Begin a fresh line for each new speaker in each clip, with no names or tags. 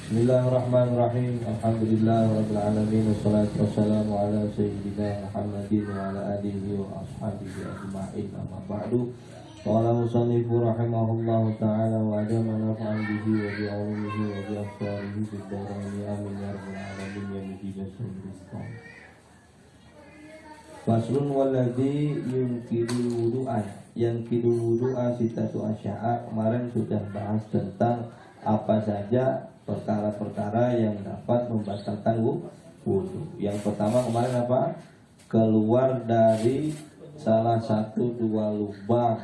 Bismillahirrahmanirrahim. Alhamdulillahirabbil alamin wassalatu wassalamu ala sayyidina Muhammadin wa ala alihi wa ashabihi ajma'in. Amma ba'du. Qala musannifu rahimahullahu ta'ala wa adama nafa'an bihi wa bi 'ulumihi wa bi afsarihi fid dharain amin ya rabbal alamin ya mujibas rizqan. Faslun walladzi yunkidul wudu'a. Yang kidul wudu'a sitatu asya'a. Kemarin sudah bahas tentang apa saja perkara-perkara yang dapat membatalkan wudu. Yang pertama kemarin apa? Keluar dari salah satu dua lubang,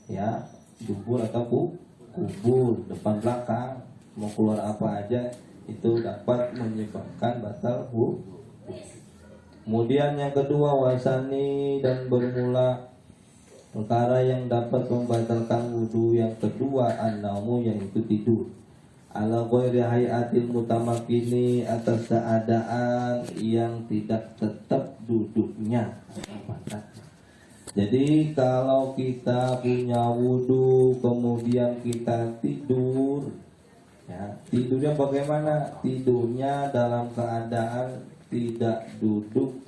ya, dubur atau kubur, depan belakang, mau keluar apa aja itu dapat menyebabkan batal wudu. Kemudian yang kedua wasani dan bermula perkara yang dapat membatalkan wudu. Yang kedua an-naumu, yang itu tidur. Ala ghairi hayatil mutamakkini, atas keadaan yang tidak tetap duduknya. Jadi kalau kita punya wudu kemudian kita tidur, ya, tidurnya bagaimana? Tidurnya dalam keadaan tidak duduk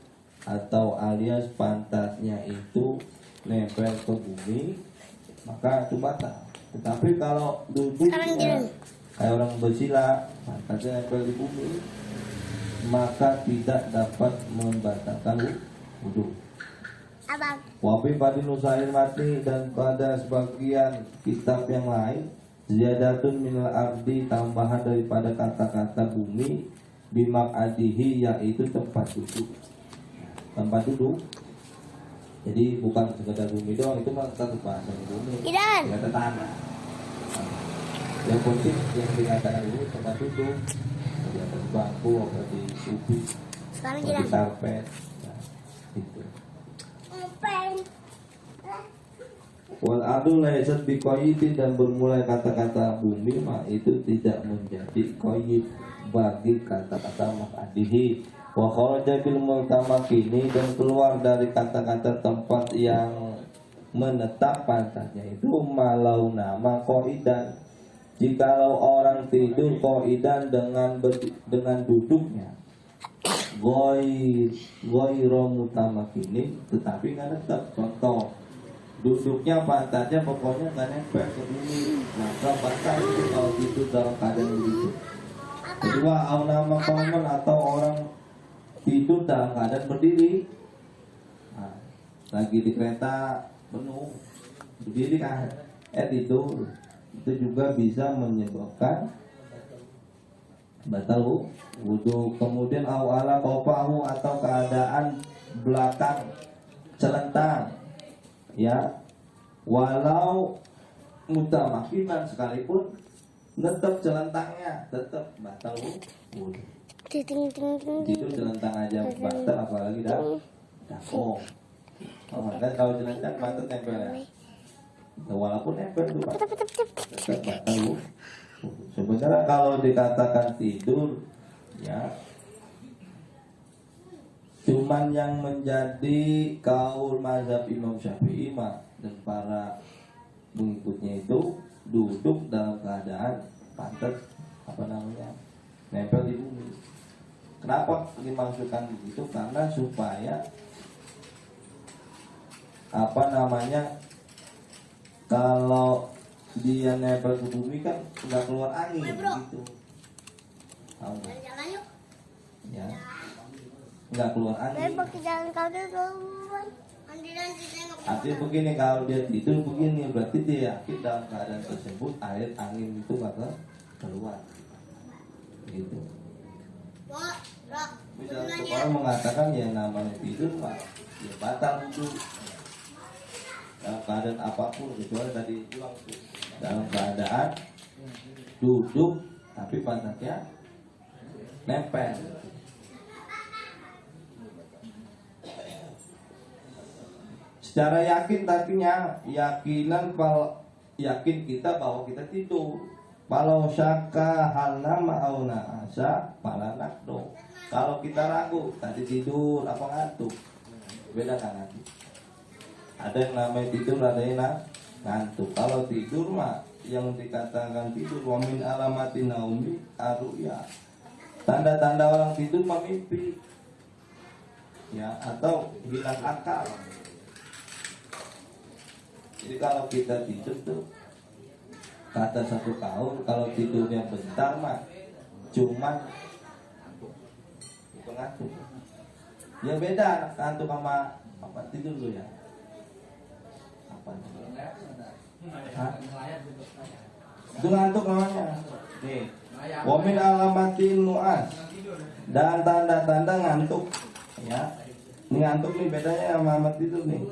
atau alias pantatnya itu nempel ke bumi, maka itu batal. Tetapi kalau duduknya kayak orang bersila, pantatnya nempel di bumi, maka tidak dapat membatalkan wudu. Wabi pada nusair mati, dan pada sebagian kitab yang lain ziyadatun minal ardi, tambahan daripada kata-kata bumi, bimak adihi, yaitu tempat duduk. Tempat duduk. Jadi bukan sekedar bumi doang, itu mah tetap bahasa bumi. Kata tanah. Yang penting yang dikatakan dulu tempat duduk, di atas bangku atau di ubi, di karpet, nah, itu. Wal adu laisat biqayyidin, dan bermulai kata-kata bumi mah itu tidak menjadi qayyid bagi kata-kata maqadihi. Wa kharaja bil multamakini, dan keluar dari kata-kata tempat yang menetap pantatnya itu malau nama qaidan. Jikalau orang tidur qaidan dengan duduknya ghairu mutamakini, tetapi nggak tetap. Contoh, duduknya pantatnya pokoknya nggak nempel ke bumi, maka batal itu kalau tidur dalam keadaan begitu. Kedua, au nama qauman, atau orang tidur dalam keadaan berdiri. Nah, lagi di kereta penuh berdiri kan, tidur, itu juga bisa menyebabkan batal wudu. Kemudian awala qafahu, atau keadaan belakang celentang, ya, walau mutamakinan sekalipun tetap celentangnya tetap batal wudu. Itu celentang aja batal, apalagi dako. Kan kalau celentang pantat nempel ya. Walaupun nempel itu tetap batal. Sebenarnya kalau dikatakan tidur, ya, cuman yang menjadi kaul mazhab Imam Syafi'i dan para pengikutnya itu duduk dalam keadaan pantat nempel di bumi. Kenapa dimaksudkan begitu? Karena supaya kalau dia nempel ke bumi kan nggak keluar angin gitu. Ya, nggak keluar angin. Artinya begini, kalau dia tidur begini, berarti dia yakin dalam keadaan tersebut air angin itu bakal keluar. Gitu. Misalnya orang mengatakan yang namanya tidur mah ya batal wudu dalam keadaan apapun, kecuali tadi bilang dalam keadaan duduk tapi pantatnya nempel. Secara yakin tadinya yakin kita bahwa kita tidur. Kalau syaka hal nama au na'asa pala nakdo. Kalau kita ragu tadi tidur apa ngantuk, beda kan nanti. Ada yang namanya tidur, ada yang ngantuk. Kalau tidur mah yang dikatakan tidur. Wa min alamatin naumi arruya. Tanda-tanda orang tidur mimpi. Ya, atau hilang akal. Jadi kalau kita tidur tuh kata satu kaum, kalau tidurnya bentar mah cuman ngantuk. Ya beda ngantuk sama apa tidur tuh ya. Apa? Hah? Itu ngantuk namanya. Nih, wa min alamatin nu'as. Dan tanda-tanda ngantuk. Ya. Ini ngantuk nih bedanya sama tidur nih.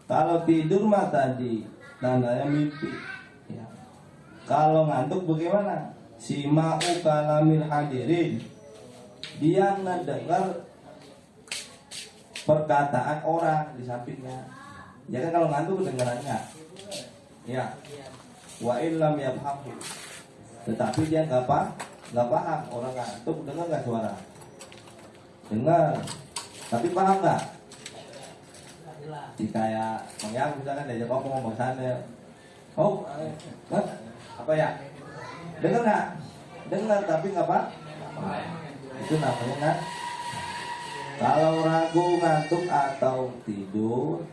Kalau tidur mah tadi tandanya mimpi. Ya. Kalau ngantuk bagaimana? Sima'u kalamil hadirin. Dia mendengar perkataan orang di sampingnya. Ya kan kalau ngantuk kedengarannya. Ya. Wa illam yafhamu. Tetapi dia nggak paham. Orang ngantuk dengar nggak suara? Dengar. Tapi paham nggak? Di kayak Bang Yang misalkan diajak ngomong sana. Oh, apa ya? Dengar nggak? Dengar tapi nggak paham. Itu namanya kan? Kalau ragu, ngantuk atau tidur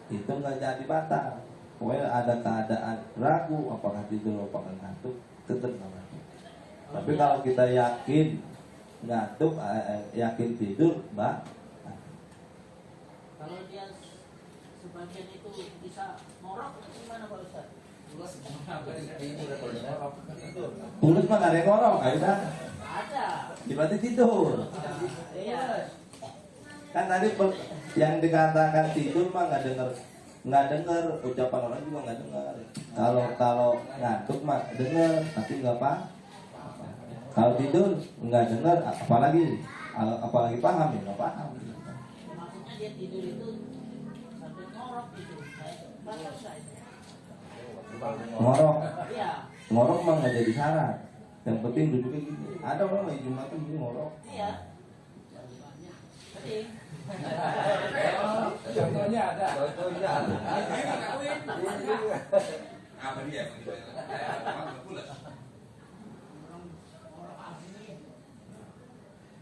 itu nggak jadi batal. Pokoknya ada keadaan ragu apakah tidur apakah ngantuk tetap namanya. Tapi kalau kita yakin ngantuk, yakin tidur,
kalau dia sebagian itu bisa ngorok, gimana Pak Ustaz?
Tulus mah nggak ada ngorok, ada. Berarti tidur.
Iya.
Kan tadi yang dikatakan tidur mah nggak dengar ucapan orang juga nggak dengar. Kalau ngantuk mah dengar tapi nggak paham. Kalau tidur nggak dengar apalagi paham ya nggak paham.
Maksudnya dia tidur itu sampai ngorok gitu. Batal saya.
Ngorok.
Iya.
Ngorok mah nggak jadi syarat. Yang penting duduknya gini. Ada orang lagi Jumatan gini ngorok.
Iya. Penting.
Contohnya ada.
Apa dia?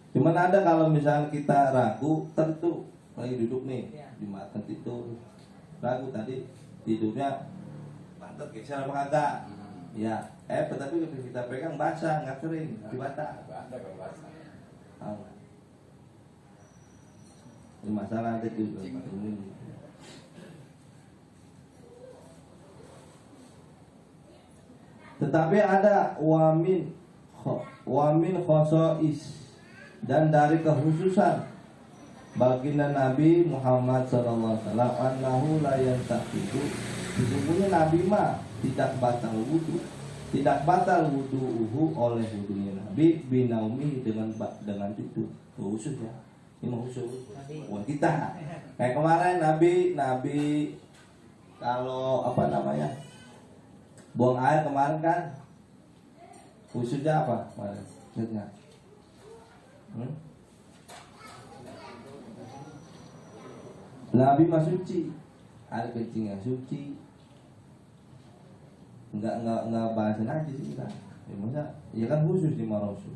Cuman ada kalau misalnya kita ragu, tentu lagi duduk nih Jumatan tidur, ragu tadi tidurnya pantat geser apa kagak? Ya, tetapi kita pegang basah nggak kering, dibata. Ini masalah ada juga. Tetapi ada wamin khosois dan dari kekhususan baginda Nabi Muhammad SAW annahu la yantaqidu. Sesungguhnya Nabi mah tidak batal wudu'uhu oleh wudunya Nabi binaumi dengan tidur. Khusus ya. Ini mau khusus buat kita. Kayak kemarin Nabi kalau apa namanya buang air kemarin kan khususnya apa kemarin? Ingat? Nabi mah suci, air kencing yang suci. Enggak bahasa najis kita. Ya masa ya kan khusus di Rasul.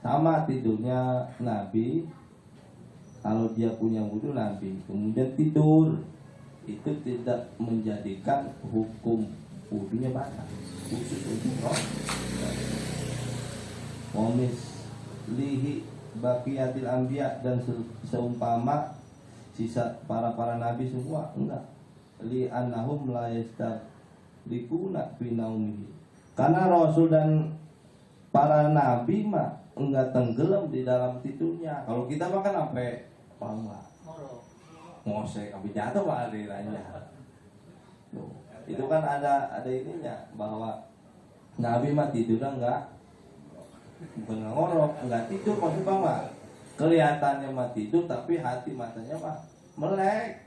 Sama tidurnya Nabi, kalau dia punya wudu Nabi kemudian tidur, itu tidak menjadikan hukum wudunya batal. Khusus untuk Momis lihi baqiyatil anbiya dan seumpama sisa para nabi semua enggak li annahum la yastarikuna fi naumihi. Karena Rasul dan para nabi mah enggak tenggelam di dalam tidurnya. Kalau kita mah kan sampai pama ngosek sampai jatuh Pak airnya. Itu kan ada ininya bahwa Nabi mah tidurnya enggak bukan ngorok, enggak tidur maksudnya mah kelihatannya mah tidur tapi hati matanya mah melek.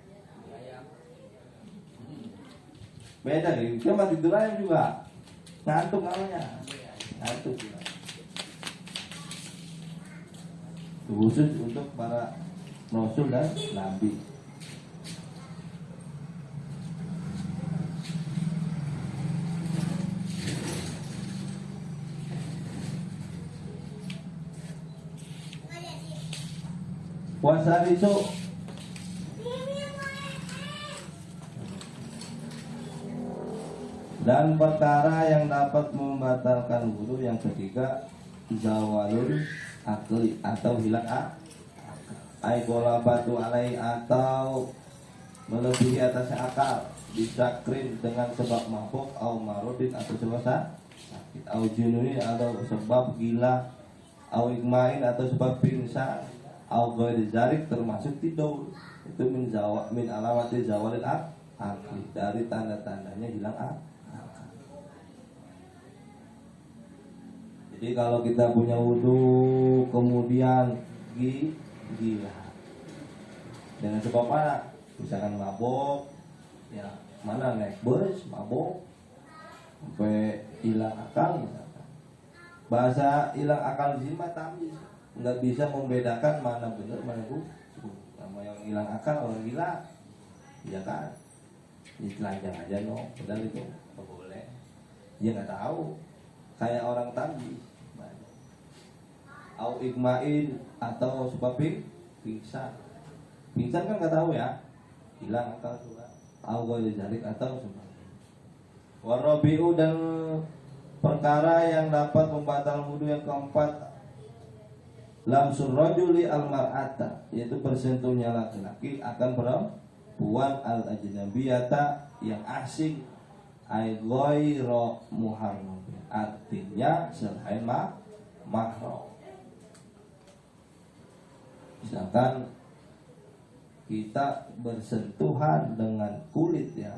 Beda nih, dia mah tidur aja juga ngantuk namanya, ngantuk. Khusus untuk para Rasul dan Nabi. Puasa itu dan perkara yang dapat membatalkan wudu yang ketiga zawalul akli atau hilang ai bola batu alai atau melebihi atas akal bisa krim dengan sebab mabuk au marudin atau sebab sakit au jununi atau sebab gila au igmain atau sebab pingsan au ghairi zarik termasuk tidur itu min alawati zawalil akli dari tanda-tandanya hilang akal. Jadi kalau kita punya wudhu kemudian gila dengan sebab mana? Misalkan mabok, ya mana naik bus mabok sampai hilang akal misalkan. Bahasa hilang akal di sini mah tamyiz, nggak bisa membedakan mana benar mana buruk. Sama yang hilang akal orang gila, ya kan? Ini telanjang aja no, padahal itu nggak boleh. Dia nggak tahu, kayak orang tamyiz. Au igmain atau sebab pingsan. Pingsan kan nggak tahu ya, hilang akal juga. Au ghairi zalik atau sebab. Warabiu dan perkara yang dapat membatalkan wudu yang keempat lamsul rajuli al mar'ata, yaitu bersentuhnya laki-laki akan perempuan al ajnabiyata yang asing ai ghairu muharram, artinya selain mahram. Misalkan kita bersentuhan dengan kulit ya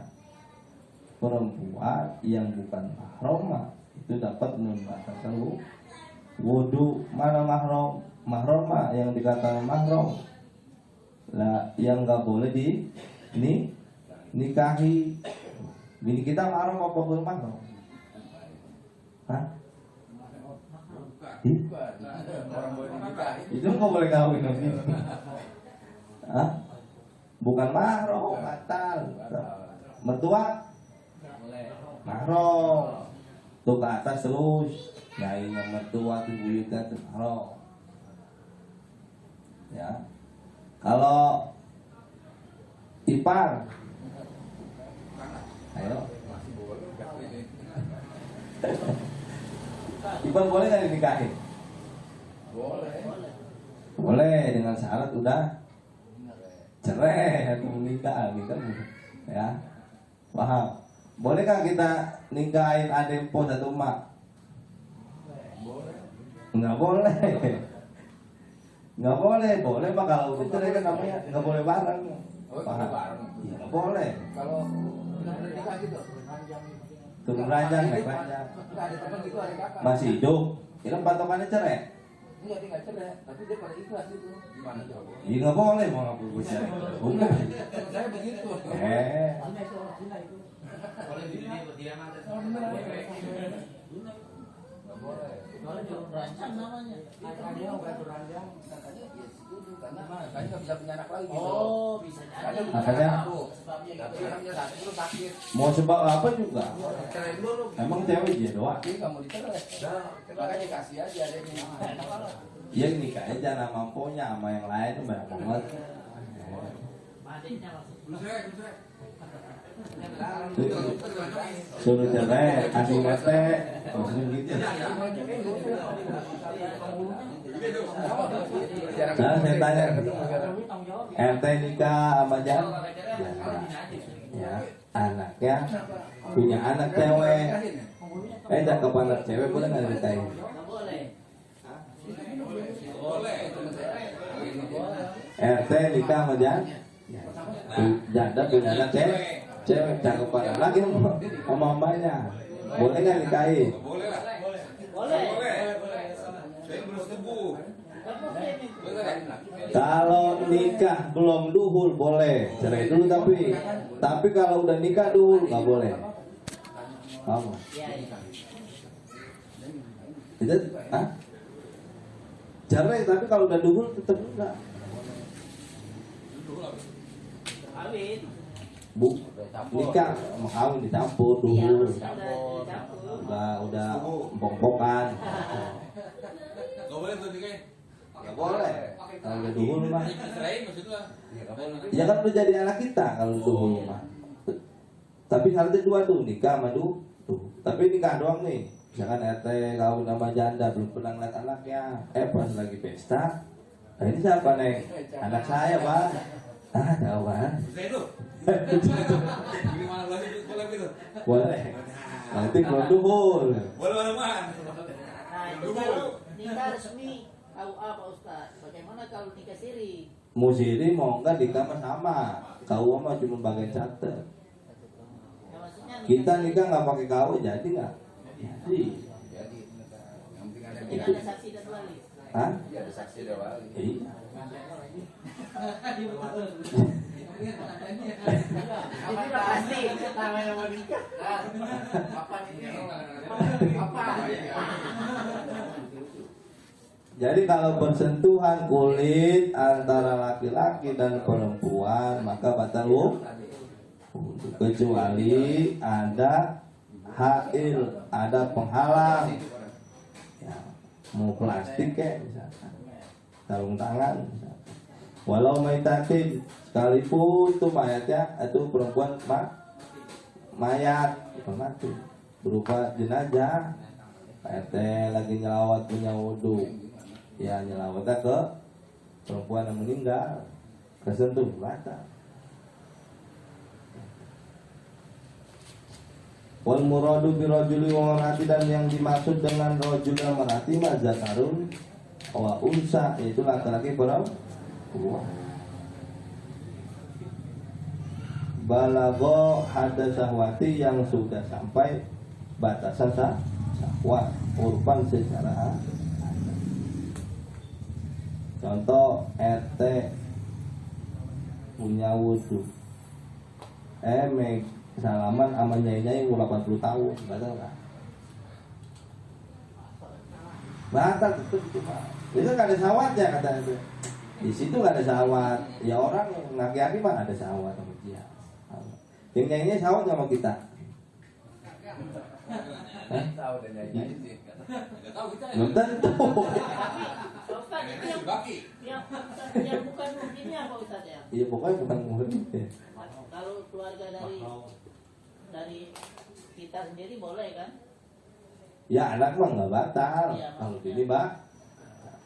perempuan yang bukan mahram, itu dapat membatalkan wudu. Mana mahram? Mahram yang dikatakan mahram lah yang nggak boleh nikahi. Bini kita mahram apa belum mahram? Hah?
Orang boleh dinikahi.
Itu nggak boleh kawin nanti. Hah? Bukan mahram, batal. Mertua? Mahram. Tuh ke atas terus. Nyainya mertua tuh buyutnya tuh mahram. Ya. Kalau ipar, ayo.
Masih boleh.
Ipar boleh nggak dinikahi?
Boleh.
Boleh dengan syarat udah cerai atau menikah gitu ya. Paham? Bolehkah kita nikahin adik po satu mak?
Boleh.
Nggak boleh. Nggak boleh. Boleh mah kalau cerai kan namanya nggak boleh bareng.
Oh,
Paham?
bareng.
Iya, nggak boleh.
Kalau udah nikah gitu.
Turun ranjang, naik ranjang.
Enggak ada teman gitu, ada kakak.
Masih hidup. Itu patokannya cerai.
Enggak, dia enggak cerai, tapi dia pada ikhlas itu. Gimana coba?
Iya nggak boleh mau ngapur cerai. Bukan.
Saya begitu.
Boleh di dunia berdiaman. Boleh di rancang namanya.
Dia udah beranjang, katanya ya setuju karena katanya nggak bisa punya anak lagi gitu.
Oh, bisa jadi.
Makanya
Sebabnya
Tapi
gitu.
anaknya satu terus sakit.
mau sebab apa juga.
Cerai dulu.
Emang cewek dia doang.
Dia nggak mau dicerai. Makanya kasih aja dia ini.
Ya nikah aja nama mampunya sama yang lain tuh banyak banget.
Adiknya langsung.
Suruh cerai, kasih nete, maksudnya gitu. Nah, saya tanya, RT nikah sama Jan? Ya, anaknya punya anak cewek. Cakep anak cewek boleh nggak nikahin?
Nggak boleh.
RT nikah sama Jan? Janda punya anak cewek. Cewek cakep anak lagi sama mamanya. Boleh nggak nikahin?
Boleh lah.
Boleh.
Saya belum setuju.
Kalau nikah belum duhul boleh, cerai dulu tapi kalau udah nikah duhul nggak boleh. Paham?
Iya, iya.
Itu, ah? Cerai tapi kalau udah duhul tetap enggak.
Kawin.
Bu, nikah mau kawin dicampur
Iya,
duhul.
sudah dicampur.
Udah empok-empokan.
Gak boleh tuh nikahin.
Nggak boleh. Kalau udah duhul mah.
Diserahin maksudnya.
Iya, nggak boleh.
Ya kan udah jadi anak kita kalau duhul mah. Tapi syaratnya dua tuh, nikah sama tuh. Tapi nikah doang nih. Misalkan RT kawin sama janda belum pernah ngeliat anaknya. Pas lagi pesta. Nah ini siapa Neng? Anak saya Pak. Tahu Pak.
Bisa itu. Gimana lagi boleh gitu?
Boleh. Nanti kalau duhul.
Boleh man.
Nah itu kalau nikah resmi KUA Pak Ustaz. Bagaimana kalau nikah siri?
Mau siri mau enggak nikah sama. KUA mah cuma bagian catat.
Ya, maksudnya
Kita nikah nggak pakai KUA jadi nggak? Jadi.
Jadi yang penting ada
tidak ada saksi dan wali.
Hah?
Iya, ada saksi ada wali.
Iya.
Ini udah pasti namanya mau nikah.
Apa ini?
Apa?
Jadi kalau bersentuhan kulit antara laki-laki dan perempuan maka batal wudhu. Kecuali ada hail, ada penghalang. Ya, mau plastik kayak misalkan, sarung tangan misalkan. Walau maitatin, sekalipun itu mayatnya itu perempuan mayat mati berupa jenazah. Pak RT lagi nyelawat punya wudhu, ya nyelawatnya ke perempuan yang meninggal, kesentuh batal. Wal muradu bi rajuli wa mar'ati, dan yang dimaksud dengan rajul dan mar'ati ma zakarun wa unsa, yaitu laki-laki perempuan. Balagho hada syahwati, yang sudah sampai batasan syahwat urban secara adat. Contoh RT punya wudhu, salaman sama nyai-nyai umur 80 tahun, batal nggak? Batal itu Pak. Itu nggak ada syahwatnya kata itu. Di situ nggak ada syahwat. Ya orang ngaki-ngaki mah ada syahwat sama dia. Yang nyai-nyai syahwat nggak sama kita?
Tahu dan nyanyi sih.
Enggak tahu kita.
Belum tentu.
Pak Ustaz itu yang
Baki.
yang bukan mungkinnya Pak Ustaz ya.
Iya pokoknya bukan murid.
Kalau keluarga dari kita sendiri boleh kan?
Ya anak mah nggak batal.
Iya,
Kalau
maksudnya.
ini Pak,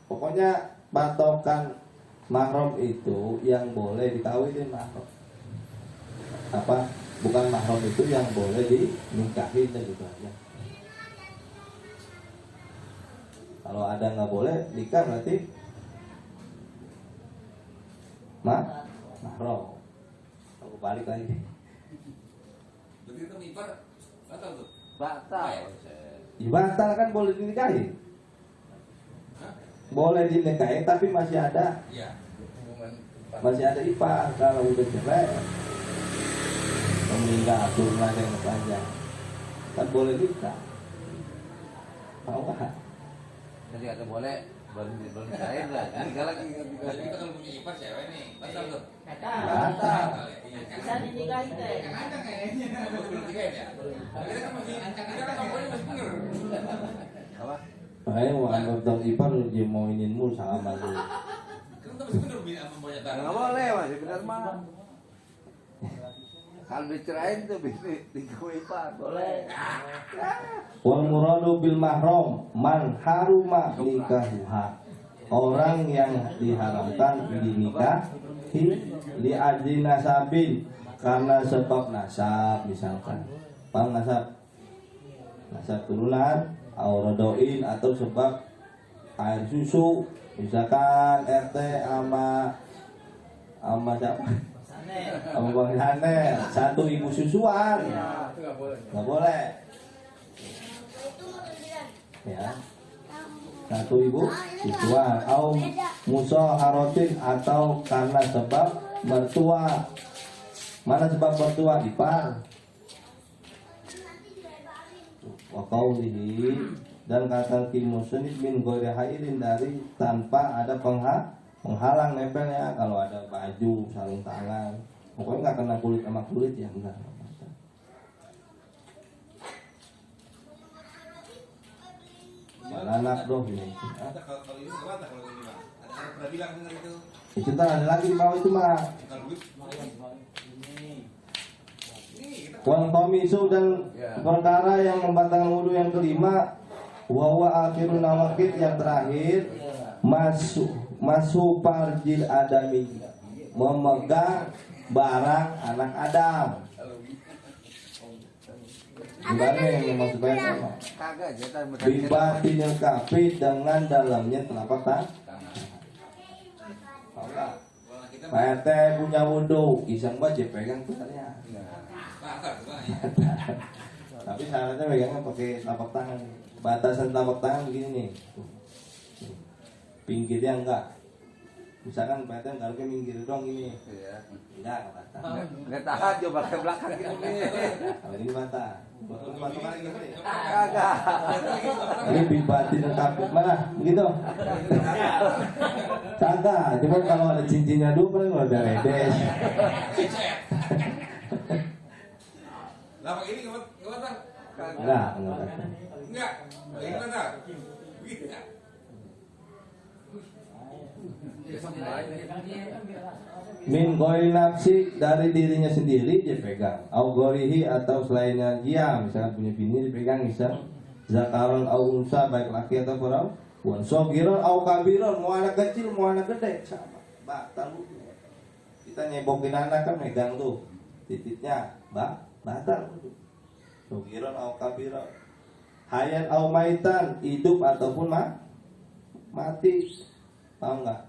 pokoknya patokan mahram itu yang boleh dikawinin mahram. Apa? Bukan mahram itu yang boleh dinikahin gitu aja. Kalau ada nggak boleh nikah berarti mahram. Aku balik lagi.
Berarti kita mimbar batal tuh.
Batal.
Ya, batal kan boleh dinikahin. Boleh dinikahin tapi masih ada
Iya.
ipar. Kalau udah cerai meninggal turunan yang panjang kan boleh nikah. Mau nggak?
Jadi kata boleh belum cair lah. Tinggal lagi
Jadi kita kalau punya ipar cewek nih, batal tuh.
Batal.
Bisa dinikahin teh.
Bagus belum tiga ya? Kita kan masih ngomongnya masih bener.
apa?
Makanya bukan dokter ipar dia mau ininmu sama lu.
Kan kita masih bener sama banyak tanah.
Nggak boleh masih benar mah. Kalau dicerain tuh bisa tinggal ipar.
Boleh.
Wal muradu bil mahram man haruma nikahuha, orang yang diharamkan dinikahi li ajli nasabin, karena sebab nasab, misalkan paham nasab turunan auradoin, atau sebab air susu, misalkan RT sama siapa? Sama Bang Hanel, satu ibu susuan,
Itu nggak boleh.
nggak boleh. Ya, satu ibu susuan, au musaharotin, atau karena sebab mertua. Mana sebab mertua? Ipar. Wa qaulihi, dan kata kimusnid min ghairi hailin, dari tanpa ada penghalang nempelnya. Kalau ada baju, sarung tangan, pokoknya nggak kena kulit sama kulit ya enggak. Anak doh ini.
Kalau ini nggak batal kalau ini mah. Ada Pernah bilang dengar itu.
Itu kan ada lagi di bawah itu mah.
Bukan duit.
Ini.
Ini kita
Wal komisu dan perkara yang membatalkan wudhu yang kelima, wawa akhirun nawakid yang terakhir, masuk parjil adami, memegang barang anak Adam. Gimana yang maksudnya apa?
Kagak aja tadi
Bibatinil kafi dengan dalamnya telapak tangan. Tahu nggak?
kalau kita
PT punya wudhu, iseng aja pegang tukarnya.
pasar tuh ya.
Tapi syaratnya pegangnya pakai telapak tangan. Batasan telapak tangan begini nih. Pinggirnya enggak. Misalkan PT enggak ke minggir dong gini.
Iya.
Enggak bata.
Nggak tahan coba ke belakang gitu nih.
Kalau ini bata. Bata gitu nih.
Kagak.
Ini bibatin kapit mana? Begitu. Kagak. Cuma kalau ada cincinnya dulu paling udah beres.
Lecet. Lah pakai ini enggak bang?
Enggak.
Enggak. Gimana bang? Begitu enggak?
Min gori nafsi dari dirinya sendiri dia pegang. Au gorihi atau selainnya dia, misalkan punya bini dipegang misal. Zakaron au unsa baik laki atau perempuan. Sogiron au kabiron, mau anak kecil mau anak gede sama. Batal wudhu. Kita nyebokin anak kan megang tuh titiknya, batal wudhu. Sogiron au kabiron. Hayat au maitan, hidup ataupun mati. Tahu nggak?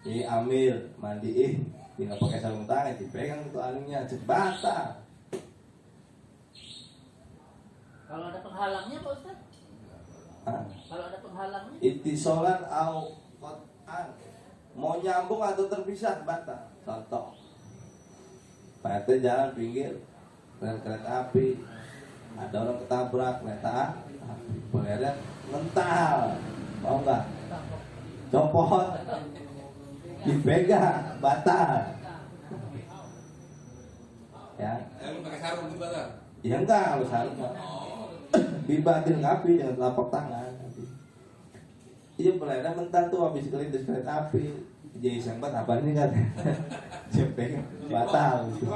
Ini ambil mandiin, tinggal pakai sarung tangan, dipegang itu alumnya, batal.
Kalau ada penghalangnya Pak Ustaz?
Ah.
Kalau ada penghalangnya?
Itisolan au qat'an, mau nyambung atau terpisah batal. Contoh, Pak RT jalan pinggir kereta api, ada orang ketabrak kereta api, polanya mental, mau nggak? Copot, dipegang, batal. Ya,
Lu pakai sarung tuh bang?
ya enggak kalau sarung mah. Dibatin api dengan telapak tangan. Iya pelena mental tuh habis kelindes kereta api. Jadi sempat apa ini kan? Cepeng batal. Gitu.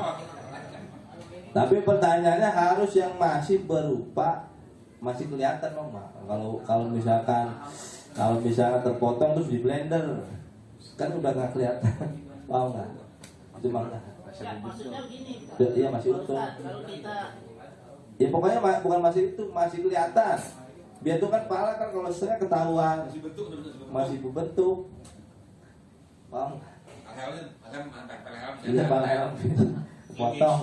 Tapi pertanyaannya harus yang masih berupa masih kelihatan dong, Mak. Kalau misalkan terpotong terus di blender kan udah nggak kelihatan. Paham nggak? Cuma
Ya, maksudnya begini.
iya masih
Pak
utuh.
Ustaz, kalau kita
Ya pokoknya bukan masih itu, masih kelihatan. Biar tuh kan pala kan kalau setengah ketahuan
Masih bentuk,
masih berbentuk. Paham?
Helmnya, pakai helm.
Iya pala helm. Potong.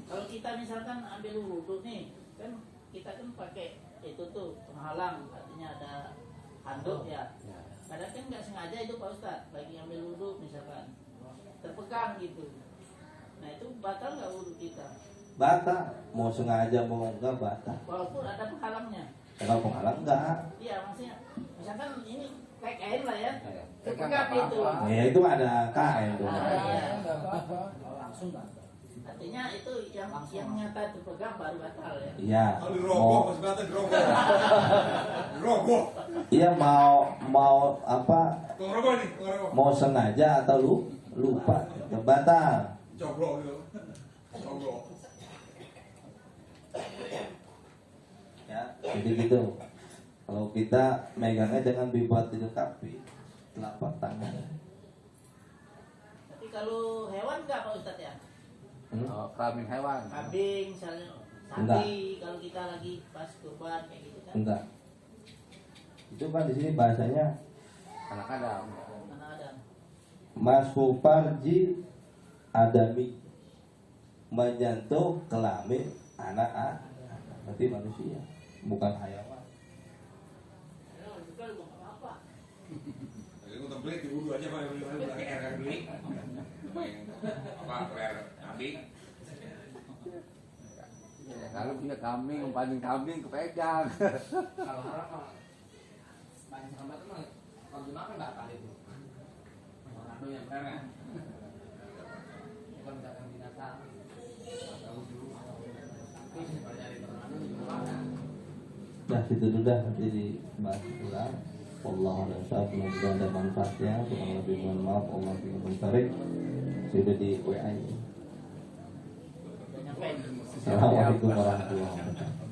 kalau kita misalkan ambil wudhu nih, kan kita kan pakai itu tuh penghalang, artinya ada handuk ya. Kadang kan nggak sengaja itu Pak Ustaz, lagi ambil wudhu misalkan terpegang gitu. Nah itu batal nggak wudhu kita?
Batal. Mau sengaja mau enggak batal.
Walaupun ada penghalangnya.
Kalau penghalang enggak.
Iya maksudnya, misalkan ini kayak kain lah ya,
Pegang
terpegang
nggak
itu.
apa-apa.
Ya itu ada kain tuh.
Iya. Langsung artinya itu yang nyata terpegang baru batal ya.
Iya.
Kalau diroboh, mas Bata diroboh. Diroboh.
Iya mau apa?
Tukang roboh nih, tukang roboh.
Mau sengaja atau lupa ya batal.
Coblok gitu. Coblok.
Ya, jadi gitu. Kalau kita megangnya jangan bibatil kafi, telapak tangan.
Tapi kalau hewan nggak Pak Ustadz ya?
Oh, kelamin hewan.
Kambing, misalnya
Enggak.
sapi, kalau kita lagi pas kurban kayak gitu kan?
Enggak. Itu kan di sini bahasanya
Anak Adam.
Mana ada?
masfu farji adami, menyentuh kelamin anak berarti manusia, bukan hayawan.
Ya, juga lu nggak apa-apa.
Jadi untuk beli di wudhu aja pakai air beli. Apa air kambing?
Ya, kalau punya kambing, umpanin kambing kepegang.
Kalau haram mah banyak sahabat mah kalau dimakan nggak apa itu. Orang yang merah. Bukan dagang binatang. Kalau dulu tapi kalau dari Tornado juga makan.
Nah situ sudah nanti dibahas ulang. Allah dan saat mudah-mudahan ada manfaatnya. Kurang lebih mohon maaf. Allah mubarik. Sudah di WA ini.
Udah nyampe.
Assalamualaikum warahmatullahi wabarakatuh.